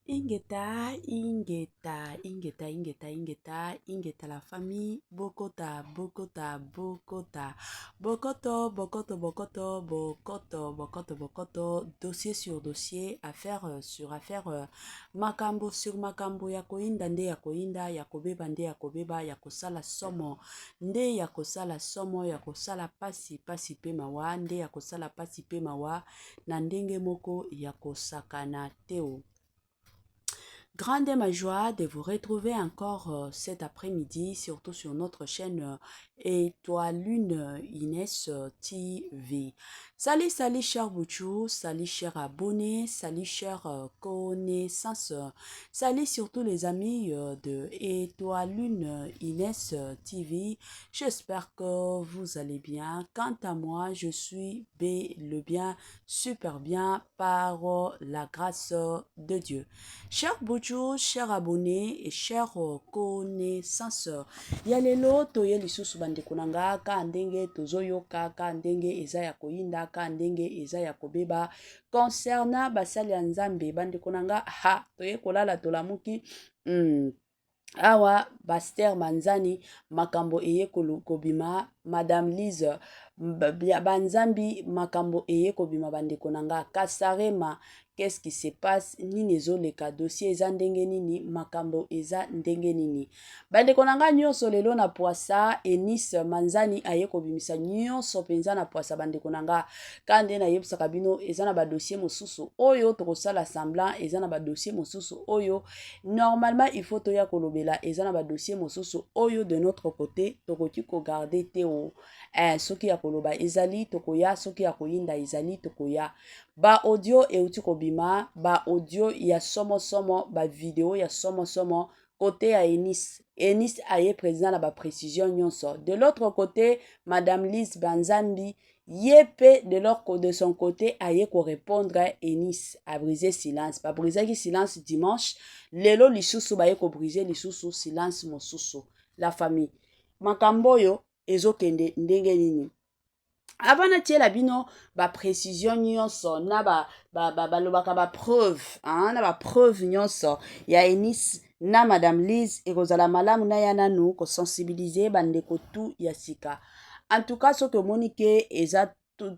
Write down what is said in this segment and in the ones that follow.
Ingeta, Ingeta, Ingeta, Ingeta, Ingeta, Ingeta la famille, Bokota, Bokota, Bokota, Bokoto, Bokoto, Bokoto, Bokoto, Bokoto, Bokoto, dossier sur dossier, affaire sur affaire, makambo sur makambo, yakoinda nde yakoinda, yakobeba nde yakobeba, yakosala somo, nde yakosala somo, yakosala pasi, pasi pe mawa, nde yakosala pasi pe mawa, na ndenge moko yakosakana teo. Grande est ma joie de vous retrouver encore cet après-midi, surtout sur notre chaîne Étoile Lune Inès TV. Salut, salut cher Bouchou, salut cher abonnés, salut cher connaissances, salut surtout les amis de Étoile Lune Inès TV. J'espère que vous allez bien. Quant à moi, je suis le bien, super bien par la grâce de Dieu. Chers Bouchou, chers abonnés et chers connaissances, yalelo toye lisusu bandeko nanga ka ndenge tozoyoka ka ndenge eza ya koyinda ka ndenge eza ya kobeba concernant basali ya Nzambe bandeko nanga ha toye kolala tolamuki awa Baster Manzani makambo eye kobima Madame Lise banzambi makambo eye kobima bandeko nanga Kasarema. Qu'est-ce qui se passe? Nini ezoleka dossier eza ndenge nini makambo eza ndenge nini bandeko nanga nyonso lelo na poasa Enis Manzani aye kobimisa nyonso penza na poasa bandeko nanga kande na yebisaka bino eza na ba dossier mosusu oyo tokosala semblant eza na ba dossier mosusu oyo normalement il faut toya kolobela eza na ba dossier mosusu oyo de notre côté tokoki ko garder teo soki ya koloba ezali tokoya soki ya koyinda ezali tokoya ba audio euti kobima ba audio ya somo ba video ya somo côté ya Enis aye président na ba précision nyonso de l'autre côté Madame Lise Banzambi yepe de son côté aye ko répondre Enis a brisé silence ba briser ki silence dimanche lelo lisusu ba ye ko briser lisusu silence mosusu la famille makambo yo ezokende ndenge nini avant tiela bino ba précision nyonso na balobaka ba preuve na ba preuve nyonso ya Enis na Madame Lise ekozala malamu na ya nanu ko sensibiliser bandeko tu ya sika. En tout cas ce que monique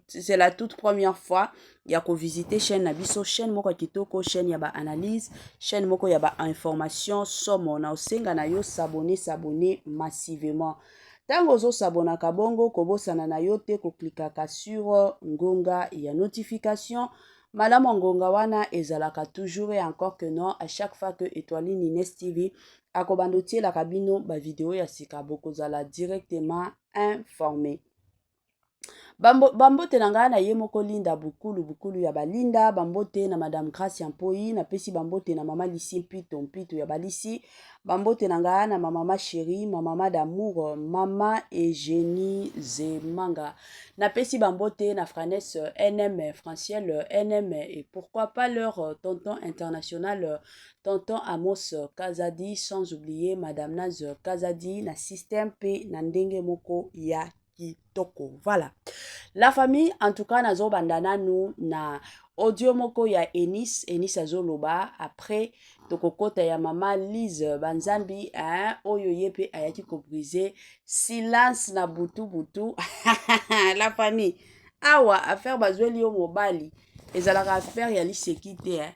c'est la toute première fois ya ko visiter chaîne na biso chaîne moko kitoko chaîne ya ba analyse chaîne moko ya ba information somo na osenga na yo s'abonner massivement. Tango ozo sabonaka bongo kobosana na yo te koklikaka sur ngonga ya notification malamu ngonga wana ezalaka toujours et encore que non à chaque fois que Étoile Inès TV akobando tielaka bino ba vidéo ya sika bokozala directement informé. Bambote na ngai na ye moko Linda bukulu ya balinda bambote na Madame Gracia Mpoi na pesi bambote na Mama Lisi mpito ya balisi bambote na ngai na mama chérie mama d'amour Mama Eugénie Zemanga na pesi bambote na Franesse NM Franciel NM et pourquoi pas leur tonton international tonton Amos Kazadi sans oublier Madame Naz Kazadi na système P na ndenge moko ya kitoko. Voilà. La famille, en tout cas, nazo bandana nous na audio moko ya Enis azoloba après tokokota ya Mama Lise Banzambi oyo yepe ayaki ko briser silence na butu la famille awa affaire bazweli yo mobali ezalaka affaire ya lisekite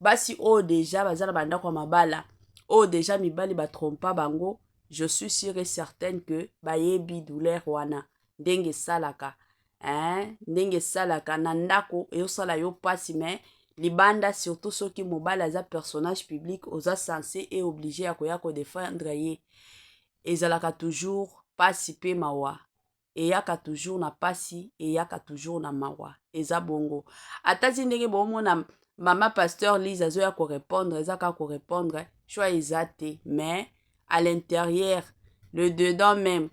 basi o déjà bazala banda kwa mabala o déjà mibali ba trompa bango je suis sûre et certaine que bayebi douleur wana ndenge salaka ndenge salaka na ndako eyosala yo pasi mais libanda surtout soki mobali aza personnage public oza censé et obligé ya koya ko défendre ye ezalaka toujours pasi pe mawa eyaka toujours na pasi eyaka toujours na mawa eza bongo atati ndenge bomona mama pasteur Lise azoya ko répondre ezaka ko répondre choix ezate mais à l'intérieur le dedans même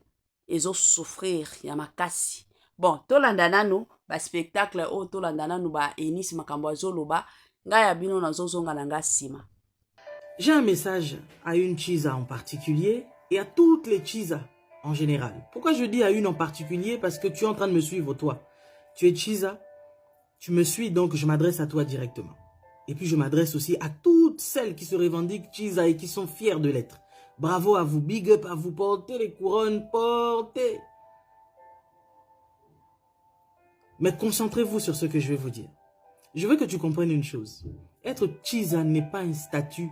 ezo souffrir ya makasi. Bon, tolanda nanu ba spectacle o tolanda nanu ba Enis makambo azoloba nga ya bino nazozonga na nga sima. J'ai un message à une chisa en particulier et à toutes les chisas en général. Pourquoi je dis à une en particulier? Parce que tu es en train de me suivre toi. Tu es chisa, tu me suis donc je m'adresse à toi directement. Et puis je m'adresse aussi à toutes toutes celles qui se revendiquent Chiza et qui sont fiers de l'être. Bravo à vous, big up à vous, portez les couronnes, portez. Mais concentrez-vous sur ce que je vais vous dire. Je veux que tu comprennes une chose. Être Chiza n'est pas un statut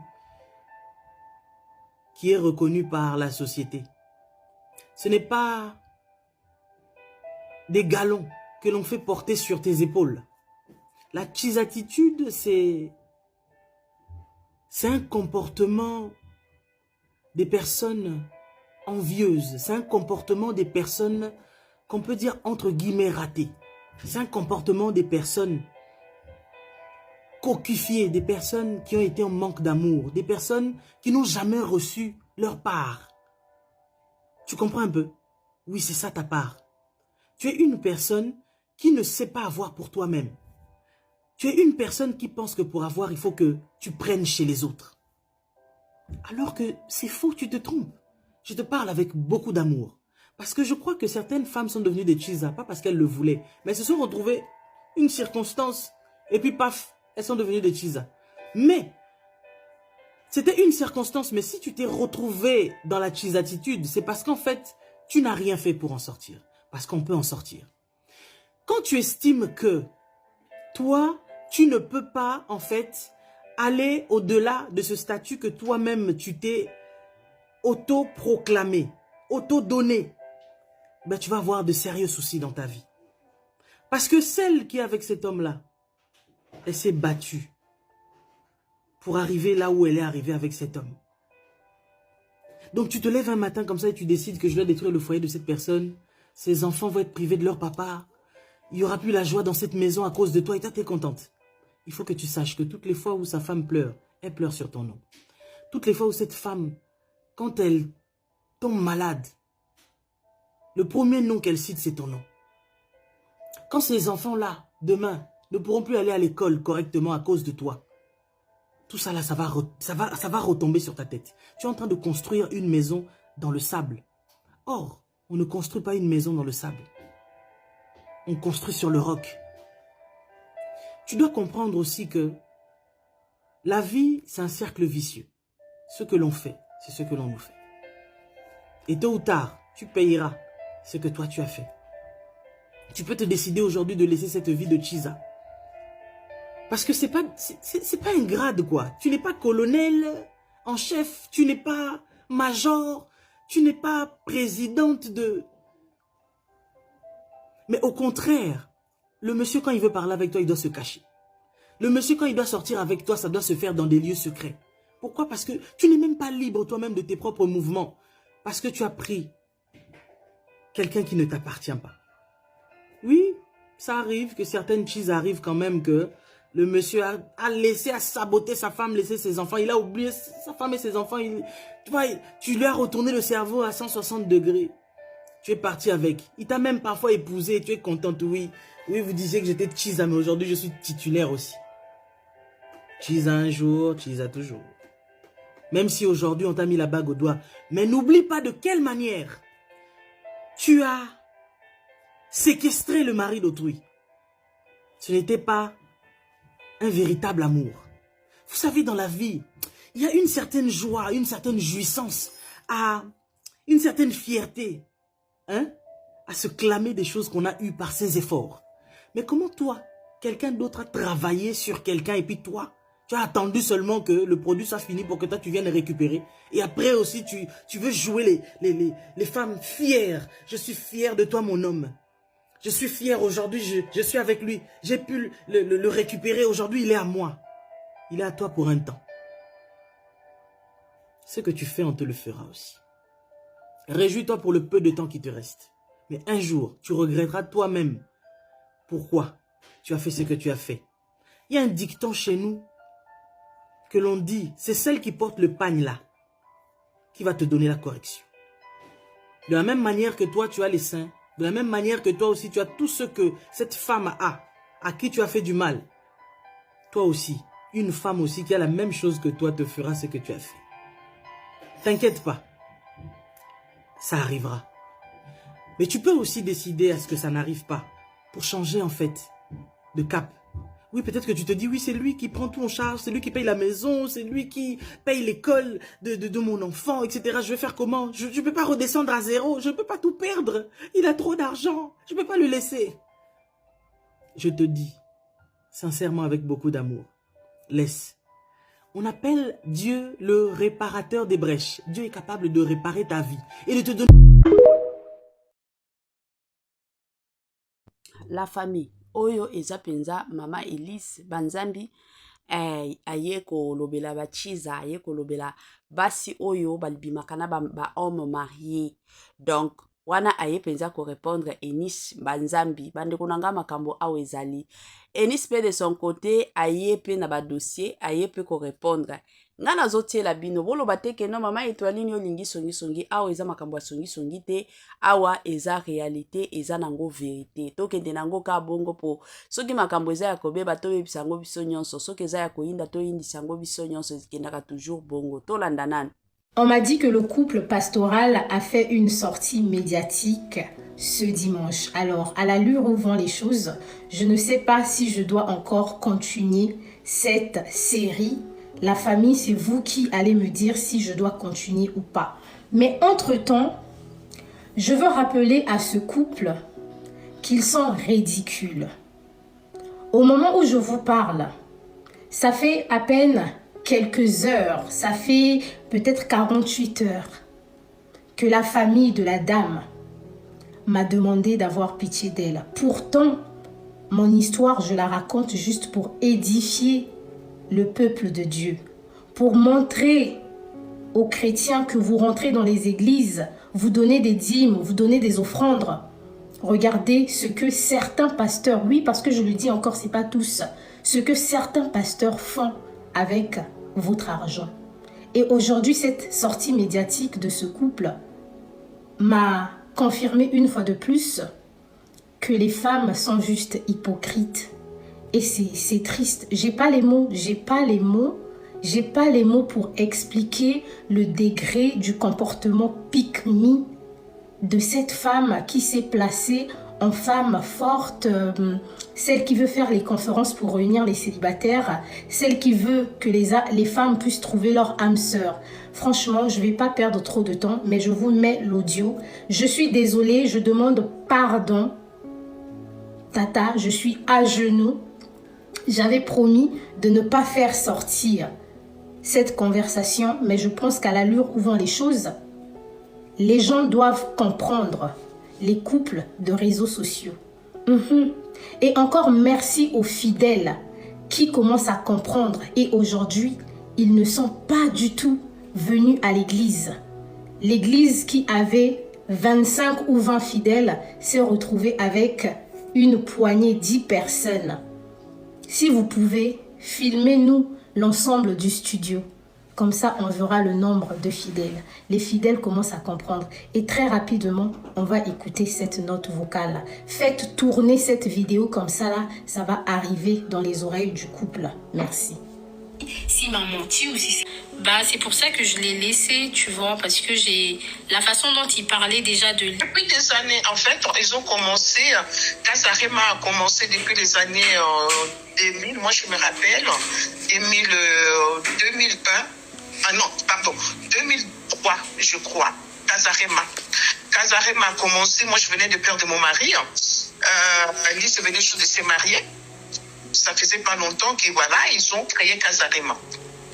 qui est reconnu par la société. Ce n'est pas des galons que l'on fait porter sur tes épaules. La Chizatitude, c'est un comportement des personnes envieuses. C'est un comportement des personnes qu'on peut dire entre guillemets ratées. C'est un comportement des personnes coquifiées, des personnes qui ont été en manque d'amour, des personnes qui n'ont jamais reçu leur part. Tu comprends un peu? Oui, c'est ça ta part. Tu es une personne qui ne sait pas avoir pour toi-même. Tu es une personne qui pense que pour avoir, il faut que tu prennes chez les autres. Alors que c'est faux, tu te trompes. Je te parle avec beaucoup d'amour. Parce que je crois que certaines femmes sont devenues des Chiza, pas parce qu'elles le voulaient, mais elles se sont retrouvées une circonstance, et puis paf, elles sont devenues des Chiza. Mais, c'était une circonstance, mais si tu t'es retrouvé dans la Chizatitude, c'est parce qu'en fait, tu n'as rien fait pour en sortir. Parce qu'on peut en sortir. Quand tu estimes que toi, tu ne peux pas, en fait, aller au-delà de ce statut que toi-même, tu t'es auto-proclamé, auto-donné, ben, tu vas avoir de sérieux soucis dans ta vie. Parce que celle qui est avec cet homme-là, elle s'est battue pour arriver là où elle est arrivée avec cet homme. Donc tu te lèves un matin comme ça et tu décides que je dois détruire le foyer de cette personne. Ses enfants vont être privés de leur papa. Il n'y aura plus la joie dans cette maison à cause de toi et toi, tu es contente. Il faut que tu saches que toutes les fois où sa femme pleure, elle pleure sur ton nom. Toutes les fois où cette femme, quand elle tombe malade, le premier nom qu'elle cite, c'est ton nom. Quand ces enfants-là, demain, ne pourront plus aller à l'école correctement à cause de toi, tout ça là, ça va retomber sur ta tête. Tu es en train de construire une maison dans le sable. Or, on ne construit pas une maison dans le sable. On construit sur le roc. Tu dois comprendre aussi que la vie, c'est un cercle vicieux. Ce que l'on fait, c'est ce que l'on nous fait. Et tôt ou tard, tu payeras ce que toi tu as fait. Tu peux te décider aujourd'hui de laisser cette vie de Chiza. Parce que c'est pas un grade quoi. Tu n'es pas colonel en chef, tu n'es pas major, tu n'es pas présidente de... Mais au contraire, le monsieur quand il veut parler avec toi, il doit se cacher. Le monsieur quand il doit sortir avec toi, ça doit se faire dans des lieux secrets. Pourquoi? Parce que tu n'es même pas libre toi-même de tes propres mouvements. Parce que tu as pris quelqu'un qui ne t'appartient pas. Oui, ça arrive que certaines choses arrivent quand même que le monsieur a laissé, a saboté sa femme, laissé ses enfants. Il a oublié sa femme et ses enfants. Tu vois, tu lui as retourné le cerveau à 160 degrés. Tu es parti avec. Il t'a même parfois épousé et tu es contente, oui. Oui, vous disiez que j'étais Chiza, mais aujourd'hui je suis titulaire aussi. Chiza un jour, Chiza toujours. Même si aujourd'hui on t'a mis la bague au doigt. Mais n'oublie pas de quelle manière tu as séquestré le mari d'autrui. Ce n'était pas un véritable amour. Vous savez, dans la vie, il y a une certaine joie, une certaine jouissance, une certaine fierté, hein, à se clamer des choses qu'on a eues par ses efforts. Mais comment toi, quelqu'un d'autre a travaillé sur quelqu'un et puis toi, tu as attendu seulement que le produit soit fini pour que toi tu viennes récupérer. Et après aussi, tu veux jouer les femmes fières. Je suis fier de toi, mon homme. Je suis fier aujourd'hui, je suis avec lui. J'ai pu le récupérer. Aujourd'hui, il est à moi. Il est à toi pour un temps. Ce que tu fais, on te le fera aussi. Réjouis-toi pour le peu de temps qui te reste. Mais un jour, tu regretteras toi-même pourquoi tu as fait ce que tu as fait. Il y a un dicton chez nous que l'on dit, c'est celle qui porte le pagne là qui va te donner la correction. De la même manière que toi, tu as les seins, de la même manière que toi aussi, tu as tout ce que cette femme a, à qui tu as fait du mal. Toi aussi, une femme aussi qui a la même chose que toi te fera ce que tu as fait. T'inquiète pas, ça arrivera. Mais tu peux aussi décider à ce que ça n'arrive pas, pour changer en fait de cap. Oui, peut-être que tu te dis, oui, c'est lui qui prend tout en charge, c'est lui qui paye la maison, c'est lui qui paye l'école de mon enfant, etc. Je vais faire comment? Je ne peux pas redescendre à zéro, je ne peux pas tout perdre. Il a trop d'argent, je ne peux pas le laisser. Je te dis, sincèrement avec beaucoup d'amour, laisse. On appelle Dieu le réparateur des brèches. Dieu est capable de réparer ta vie et de te donner... La famille. Oyo eza penza mama Elise Banzambi aye kolobela bachiza aye kolobela basi oyo balibimaka na ba homme marié. Donc wana aye penza ko répondre Enis Banzambi bandeko nanga makambo awo ezali. Enis pe de son côté aye pe na ba dossier aye pe ko répondre. Nga nazotiela bino boloba te ke no mama Étoile nini olingi songi awa eza makambo ya songi te awa eza réalité eza nango vérité tokende nango ka bongo po soki makambo eza ya kobeba toyebisa yango biso nyonso soki eza ya koyinda toyindisa yango biso nyonso ezikendaka toujours bongo tolanda nani. On m'a dit que le couple pastoral a fait une sortie médiatique ce dimanche. Alors, à l'allure où vont les choses, je ne sais pas si je dois encore continuer cette série. La famille, c'est vous qui allez me dire si je dois continuer ou pas. Mais entre-temps, je veux rappeler à ce couple qu'ils sont ridicules. Au moment où je vous parle, ça fait à peine quelques heures, ça fait peut-être 48 heures que la famille de la dame m'a demandé d'avoir pitié d'elle. Pourtant, mon histoire, je la raconte juste pour édifier le peuple de Dieu, pour montrer aux chrétiens que vous rentrez dans les églises, vous donnez des dîmes, vous donnez des offrandes. Regardez ce que certains pasteurs, oui, parce que je le dis encore, c'est pas tous, ce que certains pasteurs font avec votre argent. Et aujourd'hui, cette sortie médiatique de ce couple m'a confirmé une fois de plus que les femmes sont juste hypocrites. Et c'est triste. J'ai pas les mots pour expliquer le degré du comportement pique-me de cette femme qui s'est placée en femme forte, celle qui veut faire les conférences pour réunir les célibataires, celle qui veut que les femmes puissent trouver leur âme sœur. Franchement, je ne vais pas perdre trop de temps, mais je vous mets l'audio. Je suis désolée, je demande pardon. Tata, je suis à genoux. J'avais promis de ne pas faire sortir cette conversation, mais je pense qu'à l'allure où vont les choses, les gens doivent comprendre les couples de réseaux sociaux. Et encore merci aux fidèles qui commencent à comprendre. Et aujourd'hui, ils ne sont pas du tout venus à l'église. L'église qui avait 25 ou 20 fidèles s'est retrouvée avec une poignée 10 personnes. Si vous pouvez, filmez-nous l'ensemble du studio. Comme ça, on verra le nombre de fidèles. Les fidèles commencent à comprendre. Et très rapidement, on va écouter cette note vocale. Faites tourner cette vidéo comme ça, là, ça va arriver dans les oreilles du couple. Merci. S'il m'a menti ou si c'est pour ça que je l'ai laissé, tu vois, parce que j'ai la façon dont il parlait déjà de lui. Depuis des années, en fait, ils ont commencé, Casarema a commencé depuis les années 2000, moi je me rappelle, 2001, ah non, pardon, 2003, je crois, Casarema a commencé, moi je venais de perdre mon mari, Alice venait juste de se marier. Ça faisait pas longtemps que voilà, ils ont créé Casarema.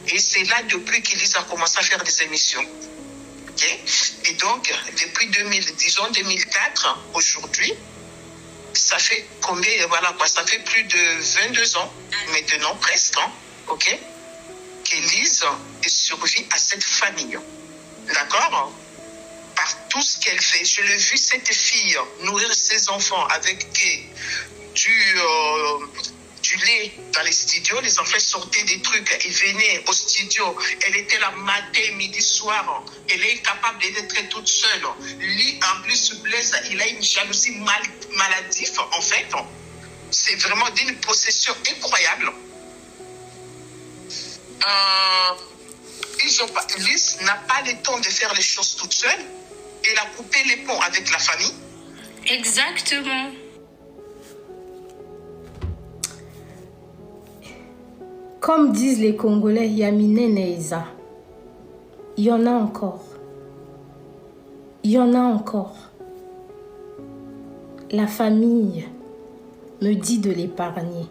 Et c'est là depuis qu'Élise a commencé à faire des émissions. Okay? Et donc, depuis 2004, aujourd'hui, ça fait combien, voilà quoi, ça fait plus de 22 ans, maintenant presque, hein, ok, qu'Élise est survie à cette famille. D'accord? Par tout ce qu'elle fait. Je l'ai vu, cette fille, nourrir ses enfants avec du lait dans les studios, les enfants sortaient des trucs, ils venaient au studio, elle était là matin, midi, soir, elle est capable d'être toute seule. Lui, en plus, Blaise, il a une jalousie maladive, en fait. C'est vraiment d'une possession incroyable. Lise n'a pas le temps de faire les choses toute seule. Elle a coupé les ponts avec la famille. Exactement. Comme disent les Congolais, Yamine Neiza. Il y en a encore. Il y en a encore. La famille me dit de l'épargner.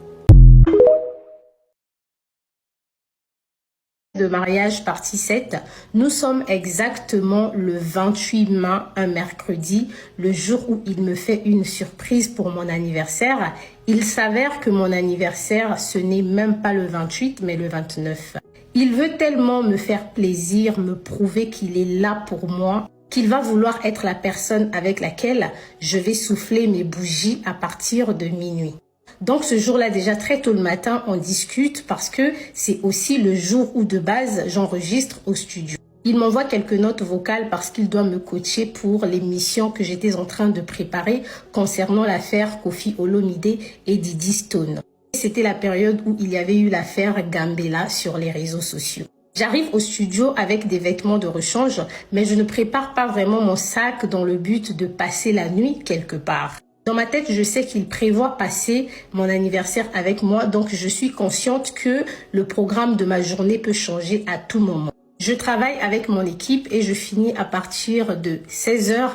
De mariage partie 7, nous sommes exactement le 28 mai, un mercredi, le jour où il me fait une surprise pour mon anniversaire. Il s'avère que mon anniversaire, ce n'est même pas le 28, mais le 29. Il veut tellement me faire plaisir, me prouver qu'il est là pour moi, qu'il va vouloir être la personne avec laquelle je vais souffler mes bougies à partir de minuit. Donc ce jour-là, déjà très tôt le matin, on discute parce que c'est aussi le jour où de base, j'enregistre au studio. Il m'envoie quelques notes vocales parce qu'il doit me coacher pour l'émission que j'étais en train de préparer concernant l'affaire Koffi Olomide et Didi Stone. C'était la période où il y avait eu l'affaire Gambela sur les réseaux sociaux. J'arrive au studio avec des vêtements de rechange, mais je ne prépare pas vraiment mon sac dans le but de passer la nuit quelque part. Dans ma tête, je sais qu'il prévoit passer mon anniversaire avec moi, donc je suis consciente que le programme de ma journée peut changer à tout moment. Je travaille avec mon équipe et je finis à partir de 16 h.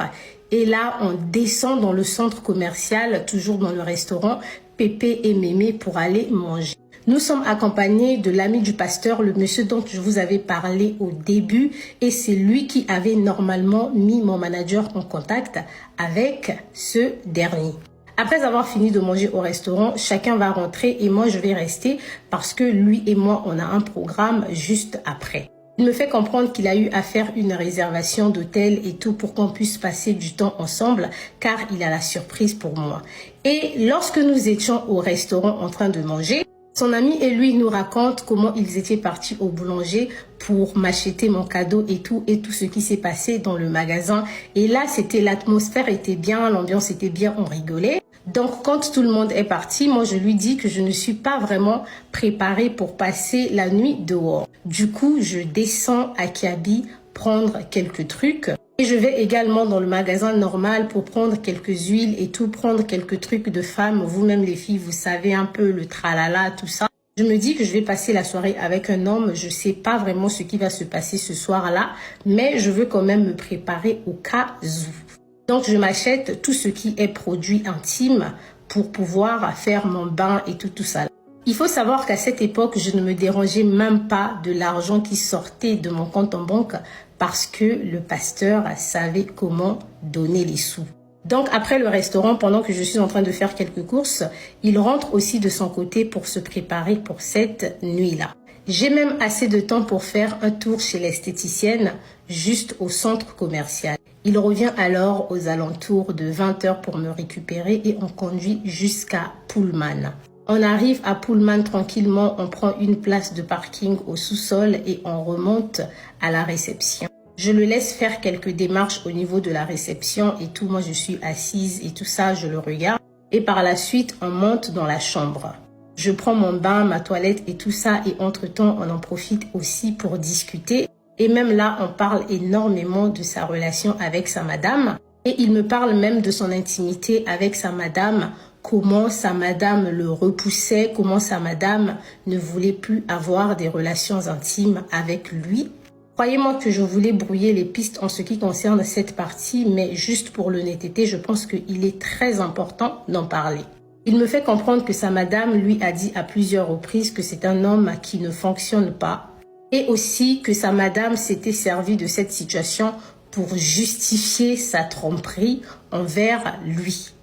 Et là, on descend dans le centre commercial, toujours dans le restaurant Pépé et Mémé pour aller manger. Nous sommes accompagnés de l'ami du pasteur, le monsieur dont je vous avais parlé au début, et c'est lui qui avait normalement mis mon manager en contact avec ce dernier. Après avoir fini de manger au restaurant, chacun va rentrer et moi je vais rester parce que lui et moi on a un programme juste après. Il me fait comprendre qu'il a eu à faire une réservation d'hôtel et tout pour qu'on puisse passer du temps ensemble car il a la surprise pour moi. Et lorsque nous étions au restaurant en train de manger, son ami et lui nous racontent comment ils étaient partis au boulanger pour m'acheter mon cadeau et tout ce qui s'est passé dans le magasin. Et là, l'atmosphère était bien, l'ambiance était bien, on rigolait. Donc, quand tout le monde est parti, moi, je lui dis que je ne suis pas vraiment préparée pour passer la nuit dehors. Du coup, je descends à Kiabi prendre quelques trucs. Et je vais également dans le magasin normal pour prendre quelques huiles et tout, prendre quelques trucs de femmes. Vous-même les filles, vous savez un peu le tralala, tout ça. Je me dis que je vais passer la soirée avec un homme. Je sais pas vraiment ce qui va se passer ce soir-là, mais je veux quand même me préparer au cas où. Donc, je m'achète tout ce qui est produit intime pour pouvoir faire mon bain et tout ça. Il faut savoir qu'à cette époque, je ne me dérangeais même pas de l'argent qui sortait de mon compte en banque parce que le pasteur savait comment donner les sous. Donc après le restaurant, pendant que je suis en train de faire quelques courses, il rentre aussi de son côté pour se préparer pour cette nuit-là. J'ai même assez de temps pour faire un tour chez l'esthéticienne juste au centre commercial. Il revient alors aux alentours de 20 h pour me récupérer et on conduit jusqu'à Pullman. On arrive à Pullman tranquillement, on prend une place de parking au sous-sol et on remonte à la réception. Je le laisse faire quelques démarches au niveau de la réception et tout. Moi, je suis assise et tout ça, je le regarde. Et par la suite, on monte dans la chambre. Je prends mon bain, ma toilette et tout ça. Et entre-temps, on en profite aussi pour discuter. Et même là, on parle énormément de sa relation avec sa madame. Et il me parle même de son intimité avec sa madame. Comment sa madame le repoussait, comment sa madame ne voulait plus avoir des relations intimes avec lui. Croyez-moi que je voulais brouiller les pistes en ce qui concerne cette partie, mais juste pour l'honnêteté, je pense qu'il est très important d'en parler. Il me fait comprendre que sa madame lui a dit à plusieurs reprises que c'est un homme qui ne fonctionne pas et aussi que sa madame s'était servie de cette situation pour justifier sa tromperie envers lui.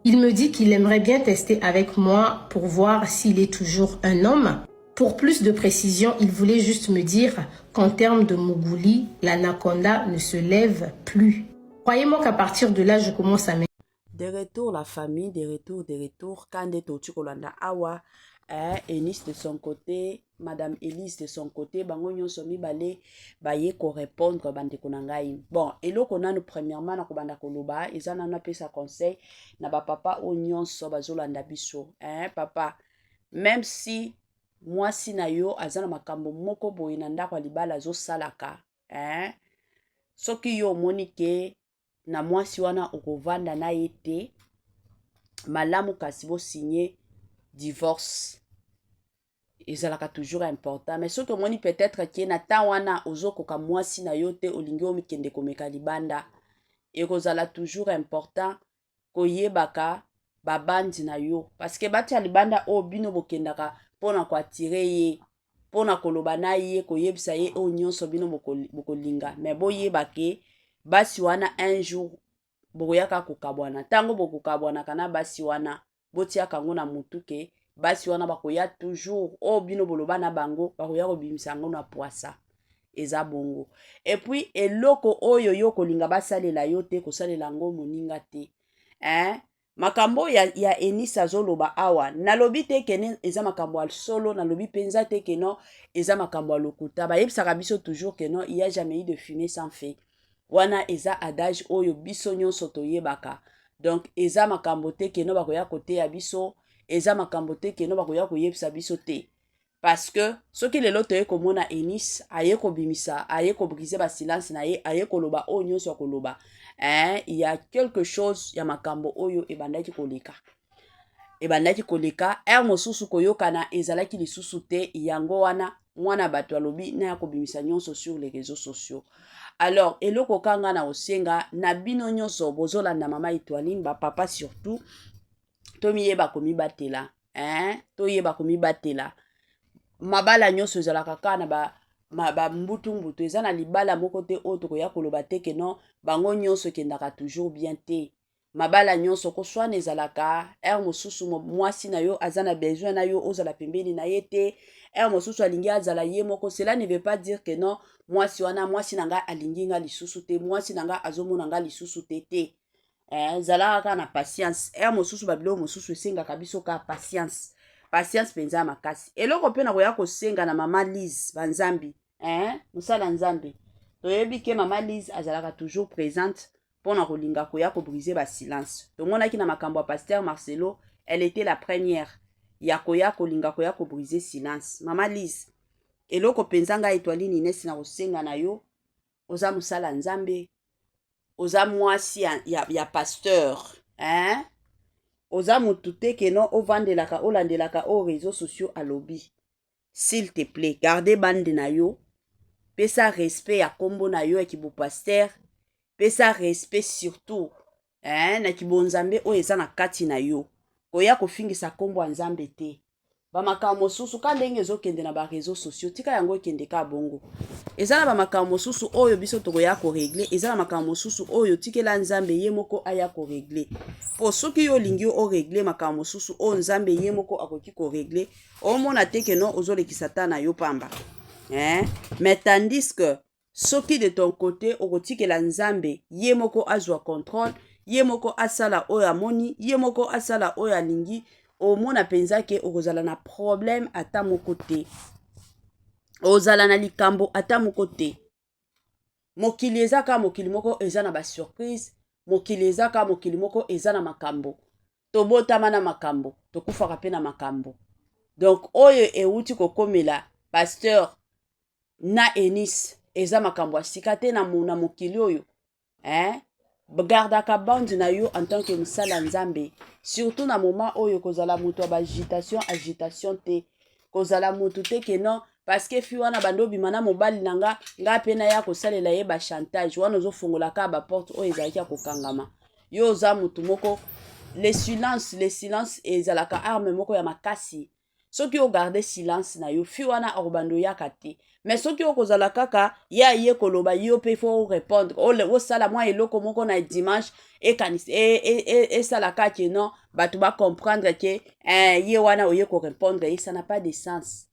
Il me dit qu'il aimerait bien tester avec moi pour voir s'il est toujours un homme. Pour plus de précision, il voulait juste me dire qu'en termes de Muguli, l'anaconda ne se lève plus. Croyez-moi qu'à partir de là, je commence à De retour la famille, de retour. Kande Tochi Kolanda Awa, Eunice de son côté, Madame Elise de son côté, bango nyonso mibale baye ko répondre bande konangai. Bon, eloko nanu premièrement na kobanda koloba, ezana na pesa conseil na ba papa o nyonso bazolanda biso, papa, même si moi si na yo azana makambo moko boye na ndako libala zo salaka, soki yo monike na mwasi wana okovanda na yete malamu kasi bo signer divorce. ezalaka toujours important mais soki omoni peut-être ke na temps wana ozokoka mwasi na yo te olingi omikende komeka libanda ekozala toujours important koyebaka babandi na yo parce que batia libanda oyo bino bokendaka mpona koatire ye mpona koloba na ye koyebisa ye oyo nyonso bino bokolinga mais boyeba ke basi wana un jour bokoyaka kokabwana ntango bokokabwanaka na basi wana botiaka yango na mutu ke basi wana bakoya toujours oyo bino boloba na bango bakoya kobimisa yango na poisa eza bongo epuis eloko oyo yo kolinga basalela yo te kosalela yango moninga te makambo ya Eunice azoloba awa nalobi te kene eza makambo ya solo nalobi penza te keno eza makambo ya lokuta bayebisaka biso toujours keno il y a jamais eu de fumée sans feu wana eza adage oyo biso nyonso toyebaka donc eza makambo te keno bakoya koteya biso eza makambo te keno bakoya koyebisa biso te parce que soki lelo toye komona Eunice aye kobimisa aye kobrise basilence na ye aye koloba oyo nyonso ya koloba il y a quelque chose ya makambo oyo ebandaki koleka mosusu koyokana ezalaki lisusu te yango wana mwana bato alobi na ya kobimisa nyonso sur les réseaux sociaux. Alors eloko kanga na osenga na bino nyonso bozolanda mama Etoiline bapapa surtout tomiyeba komibatela toyeba komibatela mabala nyonso ezalaka kaka na bambutu eza na libala moko te oyo tokoya koloba te ke non bango nyonso ekendaka toujours bien te mabala nyonso koswana ezalaka mosusu mwasi na yo aza na besoin na yo ozala pembeni na ye te mosusu alingi azala ye moko cela ne veut pas dire que non mwasi wana mwasi na nga alingi nga lisusu te mwasi na nga azomona nga lisusu te zalaka kaka na patience mosusu babilo mosusu esengaka biso ka patience penza makasi eloko mpe na koya kosenga na mama Lise banzambi mosala nzambe toyebi ke mama Lise azalaka toujours présente mpona kolinga koya kobrise basilence tomonaki na makambo ya Pasteur Marcelo elle était la première ya koya kolinga koya kobrise silence mama Lise eloko penza ngai Etoiline Inès na kosenga na yo oza mosala nzambe oza mwasi ya pasteur oza mutu te keno ovandelaka olandelaka o réseaux sociaux alobi s'il te plaît garde bande na yo pesa respect ya kombo na yo ya kibopaster pesa respect surtout na kibonzambe oyo eza na kati na yo koya kofingisa kombo ya nzambe te bamakambo mosusu ka ndenge ezokende na bareseaux sociaux tika yango ekende ka bongo eza na bamakambo mosusu oyo biso tokoya koregle eza na makambo mosusu oyo tikela nzambe ye moko aya koregle po soki yo olingi oregle makambo mosusu oyo nzambe ye moko akoki koregle omona te keno ozolekisa ta na yo pamba mais tandis que soki de ton côté okotikela nzambe ye moko azwa contrôle ye moko asala oyo amoni ye moko asala oyo alingi omona penza ke okozala na problème ata moko te ozala na likambo ata moko te mokili eza ka mokili moko eza na basurprise mokili eza ka mokili moko eza na makambo tobotama na makambo tokufaka mpe na makambo donc oyo euti kokomela pasteur na Eunice eza makambo ya sika te na mokili oyo gardaka bande na yo en tant que mosala nzambe surtout na moment oyo kozala moto ya agitation te kozala moto te ke non parce que fi wana bando bima na mobali na nga mpe na ya kosalela ye bachantage wana ozofungolaka baporte oyo ezalaki ya kokangama yo oza motu moko le silence ezalaka arme moko ya makasi soki ogarde silence na yo fi wana akobando yaka te mais soki okozala kaka ye koloba yo mpe fo répondre osala mwa eloko moko na dimanche esalaka ke non bato bacomprendre ke ye wana oye korépondre ye ça n'a pas de sens.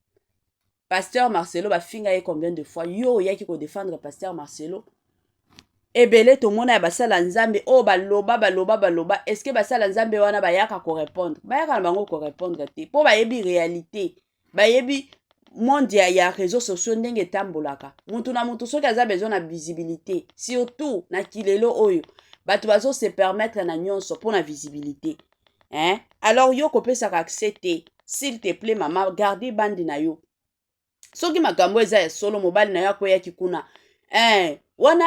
Pasteur Marcelo bafinga ye combien de fois yo oyaki kodefendre Pasteur Marcelo ebele tomona ya basala nzambe o baloba est-ce que basala nzambe wana bayaka korépondre bayaka na bango korépondre te po bayebi réalité bayebi monde ya réseaux sociaux ndenge etambolaka mutu na mutu soki aza besoin na visibilité surtout na kilelo oyo bato bazo se permettre na nyonso pour na visibilité alors yo kopesaka accès te s'il te plaît mama garde bande na yo soki makambo eza ya solo mobali na yo akoyaki kuna wana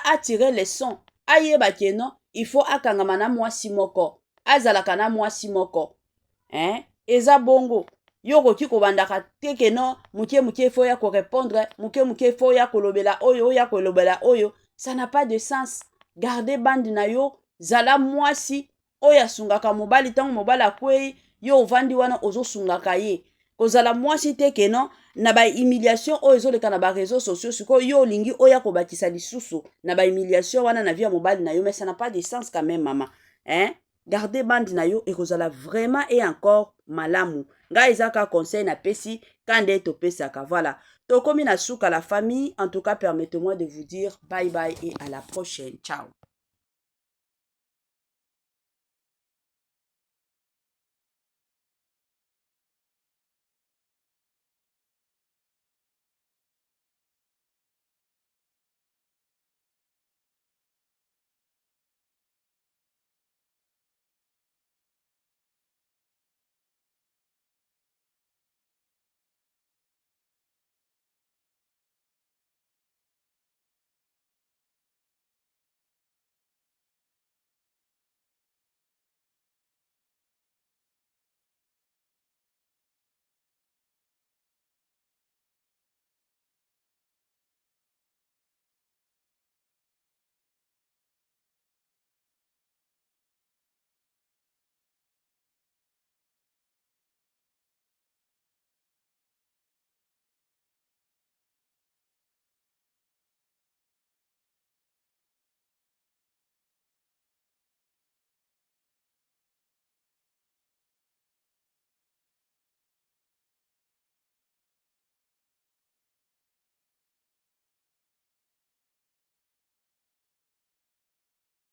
atire leson ayeba keno il faut akangama na mwasi moko azalaka na mwasi moko eza bongo yo koki kobandaka te ke non muke fo ya korépondre muke fo ya kolobela oyo ya kolobela oyo. Ça n'a pas de sens. Gardez bande na yo zala mwasi oyo asungaka mobali ntango mobali akwei yo ovandi wana ozosungaka ye. Kozala mwasi te ke non na ba humiliation oyo ezoleka na ba réseaux sociaux sikoyo yo olingi oya kobakisa lisusu na ba humiliation wana na vie ya mobali na yo. Mais ça n'a pas de sens quand même maman. Hein? Gardez bande na yo ekozala vraiment et encore malamu. Nga ezaka conseil na pesi kande topesaka. Voilà. Tokomi na suka la famille. En tout cas, permettez-moi de vous dire bye bye et à la prochaine. Ciao.